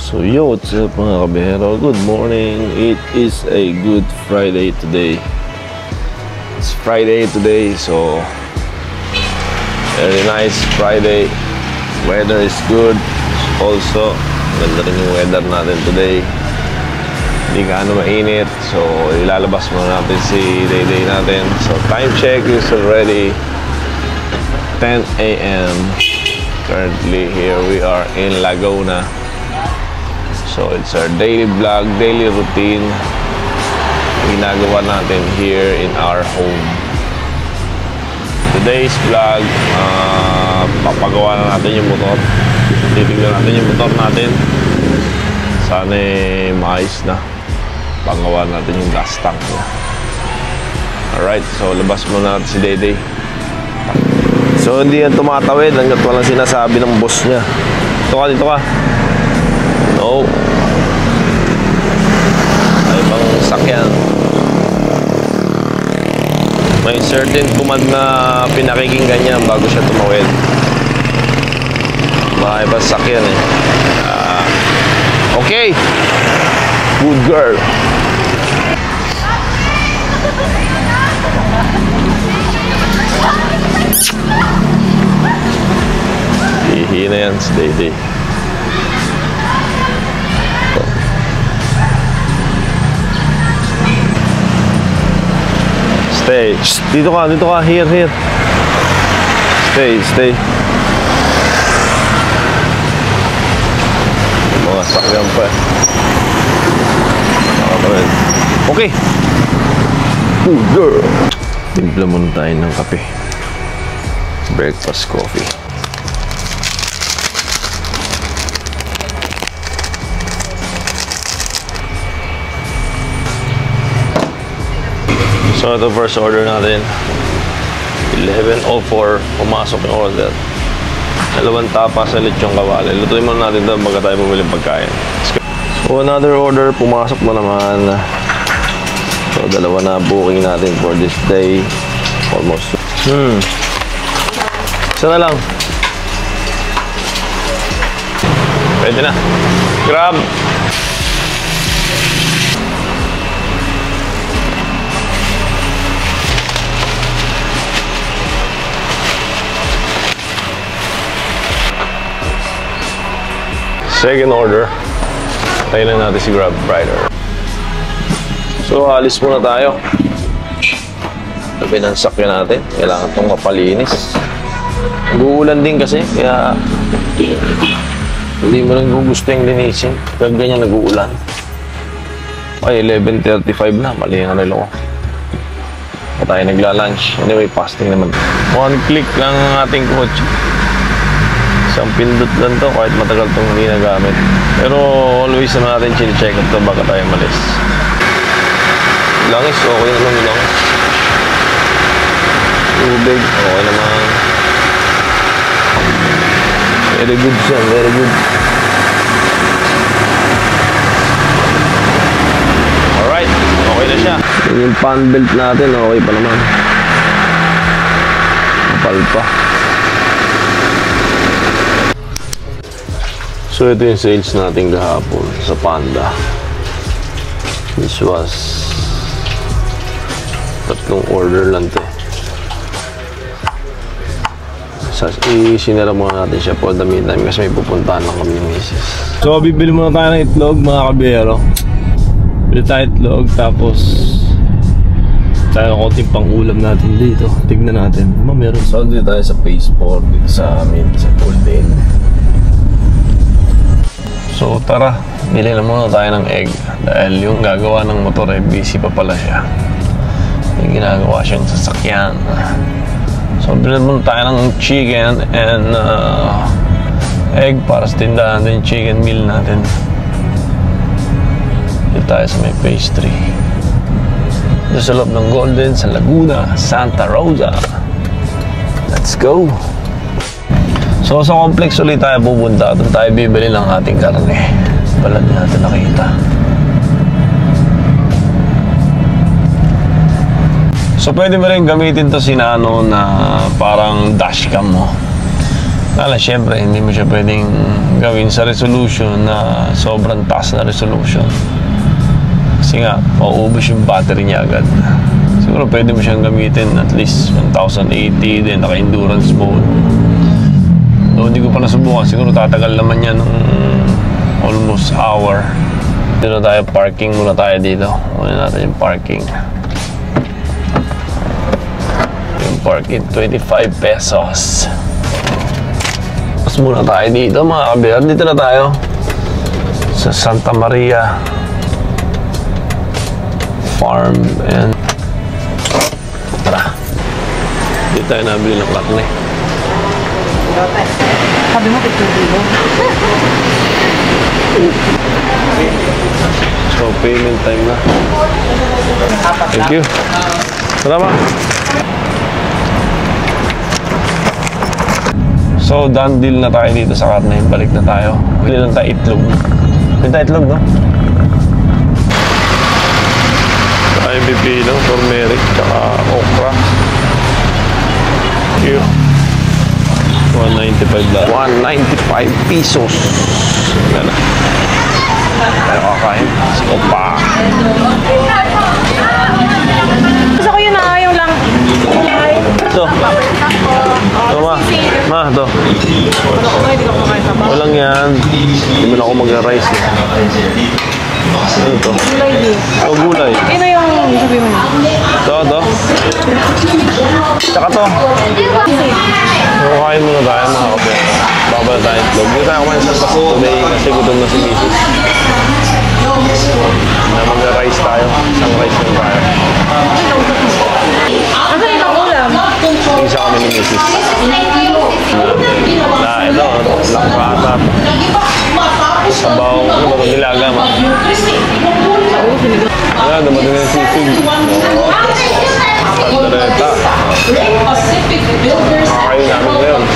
So yo, what's up mga kabihero? Good morning. It is a good Friday today. It's Friday today, so very nice Friday. Weather is good. Also, ganda rin yung weather natin today. Hindi gaano mainit. So, ilalabas muna natin si Day natin. So, time check is already 10 a.m. Currently, here we are in Laguna. So, it's our daily vlog, daily routine. Ginagawa natin here in our home. Today's vlog, papagawa na natin yung motor. Titignan natin yung motor natin. Sana maayos na. Pagawa natin yung gas tank niya. Alright, so labas muna natin si Day. So, hindi yan tumatawid hanggat walang sinasabi ng boss niya. Dito ka. No. Ay, ibang sakyan. May certain command na pinakikinggan niya bago siya tumawid. Mga ibang sakyan eh. Okay. Good girl. Hihi na yan si Day. Stay. Dito ka. Here. Stay. Mga sakyan pa. Okay. Good girl. Timpla muna tayo ng kape. Breakfast coffee. So ito first order natin 11:04 pumasok yung order. 2 tapa sa lechong kawali. Lutuin muna natin ito baga tayo bumili pagkain. So another order pumasok mo naman. So 2 na booking natin for this day. Almost isa na lang. Pwede na. Grab. Second order. Tayo na natin si Grab Rider. So, alis muna tayo. Tabi ng sakyan natin. Kailangan itong mapalinis. Nag-uulan din kasi. Kaya hindi mo lang gusto yung linisin. Kaya ganyan nag-uulan. Ay, 11:35 na. Mali ang relo ko. Tayo nagla-lunch. Anyway, fasting naman. 1 click lang ang ating kotse. Isang pindot lang to kahit matagal itong hindi nagamit. Pero always naman natin chine-check up to baka tayo malis. Langis, okay naman yung langis. Tubig, okay naman. Very good siya, very good. Alright, okay na siya. Yung fan belt natin, okay pa naman. Kapal pa. So ito yung sales natin kahapon sa Panda. This was 3 order lang to. Isinara muna natin siya for the meantime kasi may pupuntahan lang kami ng misis. So bibili muna tayo ng itlog mga kabiyero. Bili tayo itlog tapos tayo ng konting pang ulam natin dito. Tignan natin. Meron. So dito tayo sa phase 4 dito sa amin sa Golden. So tara, bili na muna tayo ng egg dahil yung gagawa ng motor ay busy pa pala siya. May ginagawa siyang sasakyan. So bili muna tayo ng chicken and egg para sa tindahan din chicken meal natin. Dito tayo sa may phase 3. Dito sa loob ng Golden sa Laguna, Santa Rosa. Let's go! So sa complex ulit tayo pupunta. Doon tayo bibili ng ating karne. Balat natin nakita. So pwede mo rin gamitin to si Nano na parang dashcam mo. Kala, syempre, hindi mo siya pwedeng gawin sa resolution na sobrang taas na resolution. Kasi nga, mauubos yung battery niya agad. Siguro pwede mo siyang gamitin at least 1080, then naka-endurance mode. Though hindi ko pa nasubukan, siguro tatagal naman yan ng almost hour. Dito tayo, parking muna tayo dito. Muna natin yung parking. Yung parking, 25 pesos. Tapos muna tayo dito mga kabiar. Dito na tayo sa Santa Maria Farm and tara, dito tayo nabili ng karne. Sabi mo, picture dito. So payment time na. Thank you. Salamat. So, done deal na tayo dito sa karne. Balik na tayo. Bili lang tayo itlog. Bili tayo itlog, no? Tayo pipino, turmeric, tsaka okra. Thank you. 195 lang. 195 pesos. Wala na. Tayo kakain. Opa. Gusto ko yun na ayaw lang. Ito. Ito ma. Ma, ito. Walang yan. Hindi mo na ako mag-rice eh. Ano ito? Gulay din. Ito, gulay. Ito yung sabi mo. Ito. Tsaka ito. So, kain muna tayo mga kapatid. Babala tayo itlog. Hindi tayo kumain sa fast today kasi gutom na si Mrs. Na mag-rice tayo. Isang rice lang tayo. Ano yung ulam? Isa kami ni Mrs. Na ito, lakpatat. Sabaw, ano ba ito? Nilaga ma. Ayan, dumating na yung sisig. Kaldereta. Makakain namin ngayon.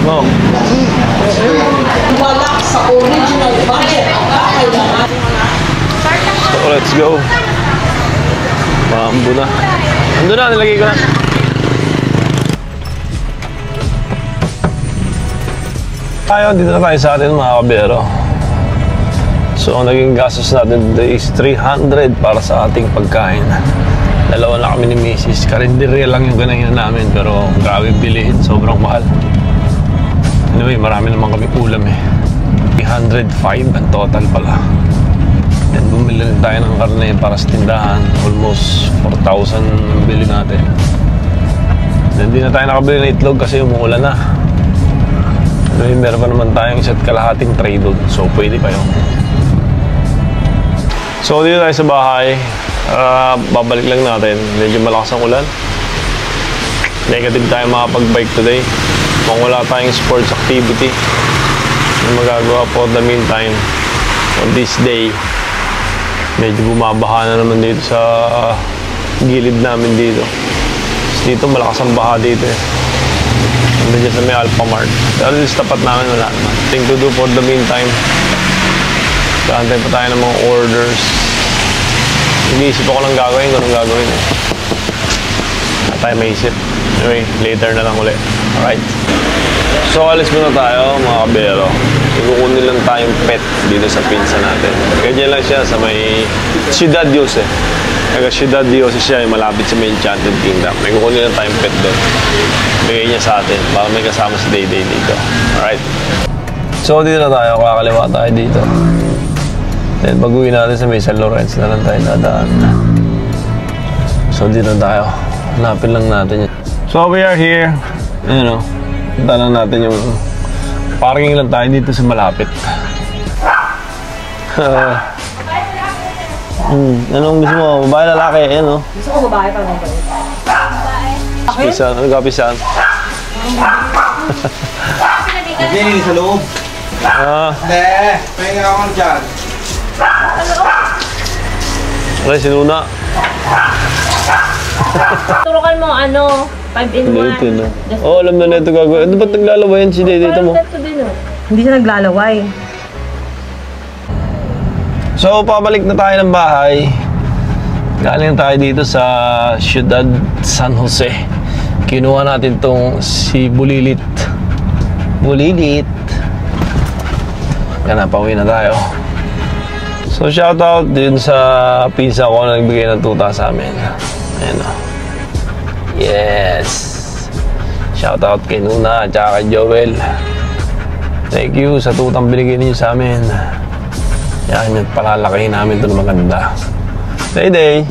Oh. So, let's go. Maambo na. Ando na, nilagay ko na. Tayo, dito na tayo sa atin mga kabero. So, ang naging gastos natin today is 300 para sa ating pagkain. Dalawa na kami ni Mrs. Karinderya lang yung ganahin namin, pero grabe bilihin, sobrang mahal. Anyway, marami naman kami ulam eh. 305 ang total pala. Then bumili tayo ng karne para sa tindahan. Almost 4,000 bili natin. Then di na tayo nakabili ng itlog kasi umuulan na. Anyway, meron pa naman tayong isa't kalahating tray doon. So pwede pa yun. So dito tayo sa bahay. Babalik lang natin. Medyo malakas ang ulan. Negative tayo makapag-bike today. Kung wala tayong sports activity na magagawa for the meantime on this day. Medyo bumabaha na naman dito sa gilid namin dito. Dito malakas ang baha dito eh. Nandun dyan sa may Alphamart. Pero dito sa tapat namin wala naman. Thing to do for the meantime. Kaantay pa tayo ng mga orders. Iniisip ako lang gagawin kung anong gagawin eh. Wala tayo maisip. Anyway, later na lang ulit. Alright. So, alis muna tayo mga kabero. Ikukunin lang tayong pet dito sa pinsa natin. Ganyan lang siya sa may Ciudad Dios eh. Taga Ciudad Dios siya, malapit sa may Enchanted Kingdom. May kukunin lang tayong pet doon. Bigay niya sa atin. Baka may kasama si Day-Day dito. Alright. So, dito na tayo. Kakaliwa tayo dito. Then, baguhin natin sa may San Lorenzo na lang tayo dadaan. So, dito na tayo. Hanapin lang natin yun. So, we are here. Ayan o. Punta lang natin yung parking lang tayo dito sa malapit. Anong gusto mo? Babae, lalaki? Ayan o. Gusto ko babae pa lang. Babae? Pisan? Ano ka pisan? Hindi, sa loob. Hindi, pahinga ako dyan. Okay, sinuna. Turukan mo ano, 5 in 1. Oh, alam na na ito gagawin. Ano ba't naglalawayan si Day dito mo? Hindi siya naglalaway. So, pabalik na tayo ng bahay. Galing tayo dito sa Ciudad San Jose. Kinuha natin tong si Bulilit. Bulilit. Kaya napauwi na tayo. So shoutout din sa pizza ko na nagbigay ng tuta sa amin. Ayan o. Yes. Shoutout kay Nuna at kay Joel. Thank you sa tutang binigay niyo sa amin. Yan, palalakihin namin ito na maganda. Day.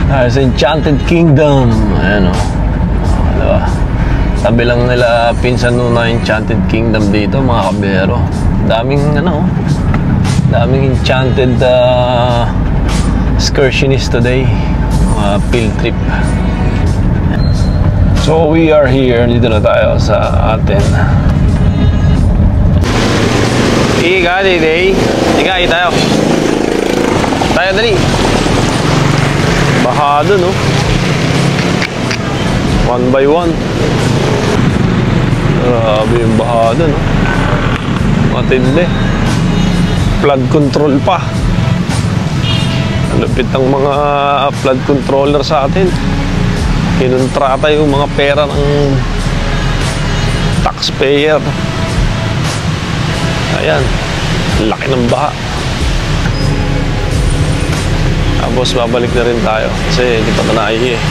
Sa Enchanted Kingdom. Ayan o. Diba? Tabi lang nila pinsan nun na Enchanted Kingdom dito, mga kabero. Daming daming enchanted excursionist today. Field trip. So we are here. Dito na tayo sa atin. Iga, day. Iga, tayo. Tayo, dali. Bahado, no? One by one. Grabe yung bahado, no? Matindi. Flood control pa. Lupit ang mga flood controller sa atin. Kinontrata yung mga pera ng taxpayer. Ayan, laki ng baha. Tapos babalik na rin tayo kasi hindi pa naihi eh.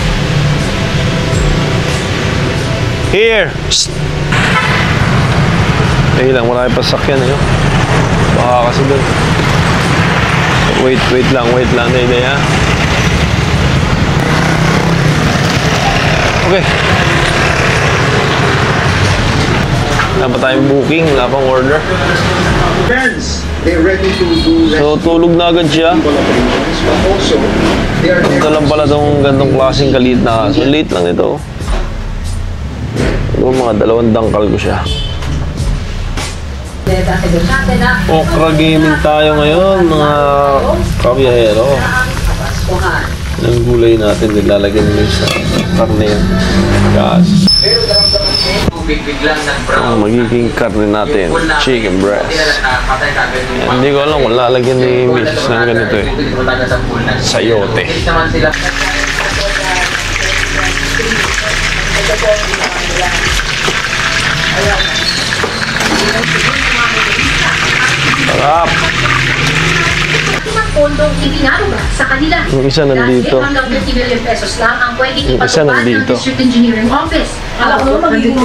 Here! Psst! Eh lang, marami pa sakyan eh. Baka kasi doon. Wait lang, day ha. Okay. Wala pa tayong booking, wala pang order. So tulog na agad siya. Ito lang pala itong gandong klaseng kaliit na aso. Late lang ito. Mga 2 dangkal ko siya. Okra gaming tayo ngayon, mga kabiyahero. Ang gulay natin, nilalagyan nila sa karne yan. Gas. Ang magiging karne natin, chicken breast. Yan, hindi ko alam kung lalagyan ni Mrs. ng ganito eh. Sayote. Sarap. Pondong ibinaruga sa kanila. Yung isa nandito. Hanggang 50 million pesos lang ang pwedeng Yung isa ipatupad ng nandito. District Engineering Office. Alam mo, magiging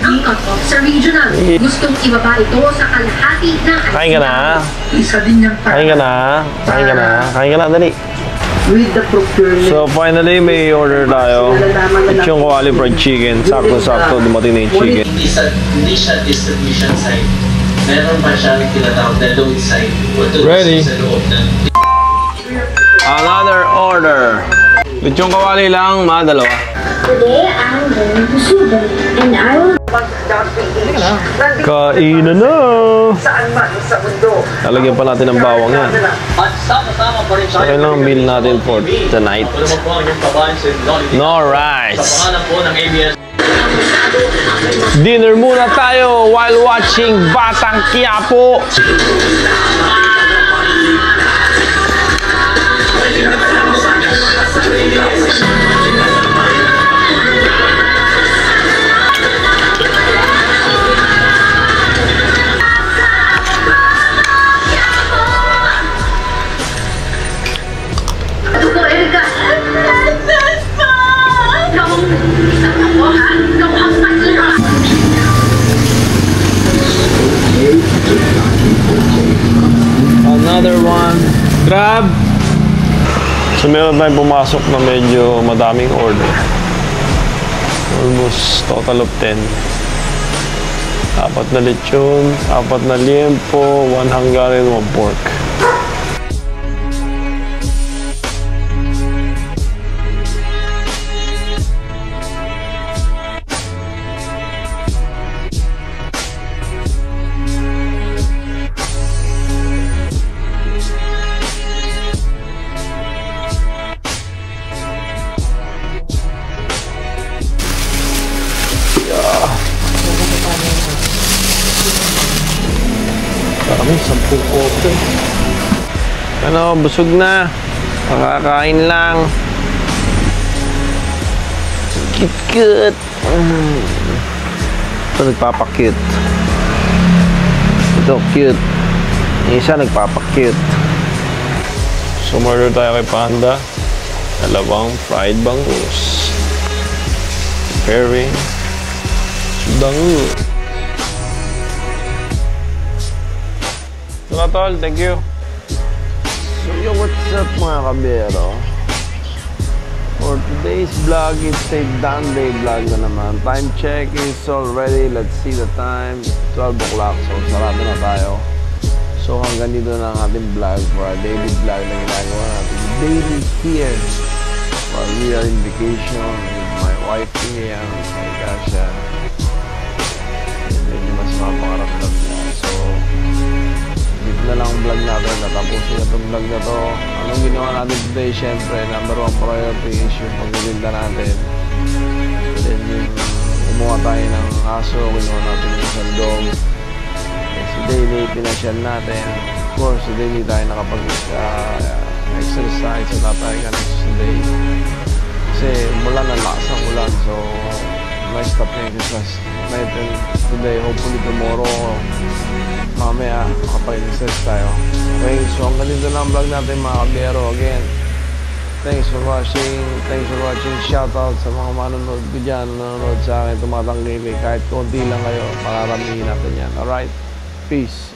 ang cut-off sa regional. Gustong ibaba ito sa kalahati ng... Kain ka na? Isa din yung Kain ka na? Kain ka na? Kain ka na, dali. with the procurement. So finally may order tayo. Yung Kuali fried chicken. Sakto-sakto dumating na yung chicken. Hindi siya distribution site. Meron pa siyang tinatawag na load site. Ready? Sa loob ng... Another order. Lechong kawali lang, mga dalawa. Today, I'm going to Sudan and I will... Kainan na! Saan man sa mundo. Lalagyan pa natin ng bawang yan. At sama-sama pa rin So yun lang ang meal natin for tonight. No rice. Sa pangalan po ng ABS. Dinner muna tayo while watching Batang Quiapo. Another one. Grab! So meron tayong pumasok na medyo madaming order. Almost total of 10. 4 na lechon, 4 na liempo, 1 Hungarian, 1 pork. Kami, 10 kote. Ano, busog na. Makakain lang. Cute. Ito nagpapakute. Ito cute. Yung isa nagpapakute. Sumorder tayo kay Panda. 2 fried bangus. Pairing. Dango. Ito na tol, thank you. So yo, what's up mga kabero? For today's vlog, it's a Sunday vlog na naman. Time check is already, let's see the time, 12 o'clock. So sarado na tayo. So hanggang dito na ang ating vlog for a daily vlog na ginagawa natin daily here while we are in vacation with my wife here. My gosh, medyo mas mapakaramdam niya. So dito na lang ang vlog natin. Natapusin na itong vlog na to. Anong ginawa natin today? Siyempre, number 1 priority is yung pagbilinda natin. Then yung kumuha tayo ng aso, ginawa natin yung isang dog. So daily, pinasyal natin. Of course, today hindi tayo nakapag-exercise. So tayo ka next day. Kasi umulan, ang lakas ng ulan. So may stop na exercise natin today. Hopefully tomorrow, mamaya makapag-exercise tayo. Okay, so hanggang dito lang ang vlog natin mga kabiyero. Again, thanks for watching. Shoutout sa mga manonood ko dyan, nanonood sa akin, tumatangkilik. Kahit konti lang kayo, mararamihin natin yan. Alright, peace.